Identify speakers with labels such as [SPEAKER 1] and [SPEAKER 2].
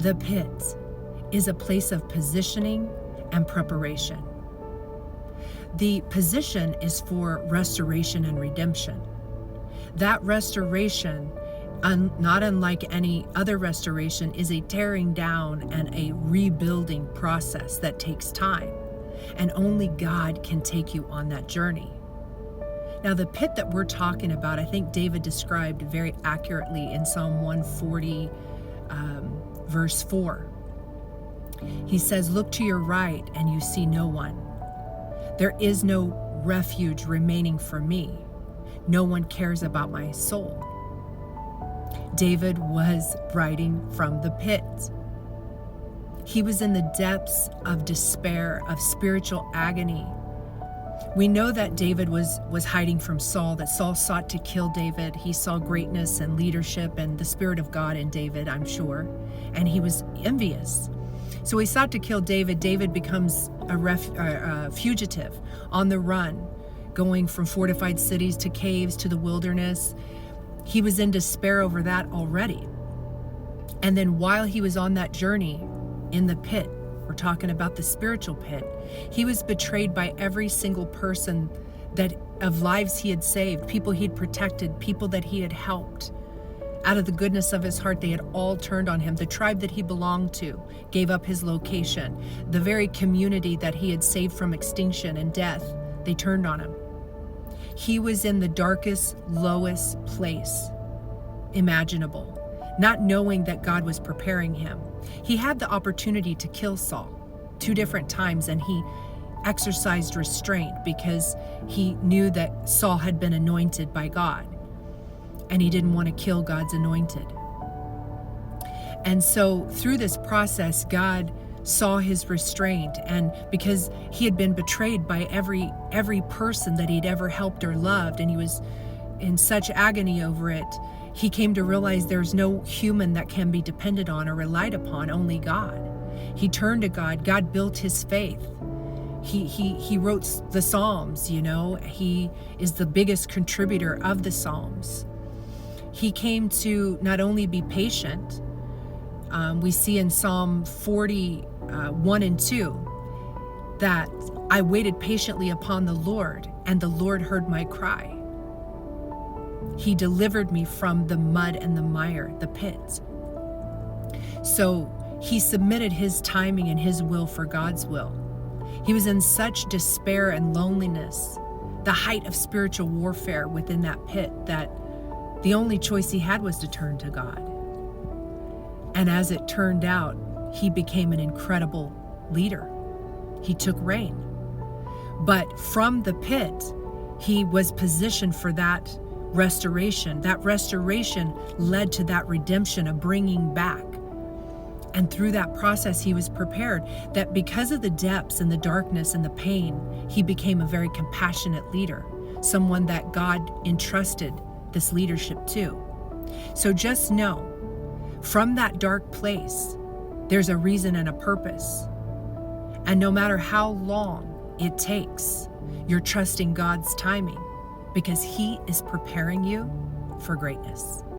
[SPEAKER 1] The pit is a place of positioning and preparation. The position is for restoration and redemption. That restoration, not unlike any other restoration, is a tearing down and a rebuilding process that takes time. And only God can take you on that journey. Now, the pit that we're talking about, I think David described very accurately in Psalm 140, verse 4. He says, "Look to your right and you see no one. There is no refuge remaining for me. No one cares about my soul." David was writing from the pit. He was in the depths of despair, of spiritual agony. We know that David was hiding from Saul, that Saul sought to kill David. He saw greatness and leadership and the Spirit of God in David, I'm sure, and he was envious. So he sought to kill David. David becomes a fugitive on the run, going from fortified cities to caves to the wilderness. He was in despair over that already. And then while he was on that journey in the pit, we're talking about the spiritual pit, he was betrayed by every single person that of lives he had saved, people he'd protected, people that he had helped. Out of the goodness of his heart, they had all turned on him. The tribe that he belonged to gave up his location. The very community that he had saved from extinction and death, they turned on him. He was in the darkest, lowest place imaginable, not knowing that God was preparing him. He had the opportunity to kill Saul 2 different times, and he exercised restraint because he knew that Saul had been anointed by God, and he didn't want to kill God's anointed. And so through this process, God saw his restraint, and because he had been betrayed by every person that he'd ever helped or loved, and he was in such agony over it, he came to realize there's no human that can be depended on or relied upon, only God. He turned to God. God built his faith. He wrote the Psalms, he is the biggest contributor of the Psalms. He came to not only be patient, we see in Psalm 41 and 2 that I waited patiently upon the Lord, and the Lord heard my cry. He delivered me from the mud and the mire, the pit. So he submitted his timing and his will for God's will. He was in such despair and loneliness, the height of spiritual warfare within that pit, that the only choice he had was to turn to God. And as it turned out, he became an incredible leader. He took reign. But from the pit, he was positioned for that restoration. That restoration led to that redemption, a bringing back. And through that process, he was prepared that because of the depths and the darkness and the pain, he became a very compassionate leader, someone that God entrusted this leadership to. So just know, from that dark place, there's a reason and a purpose. And no matter how long it takes, you're trusting God's timing, because he is preparing you for greatness.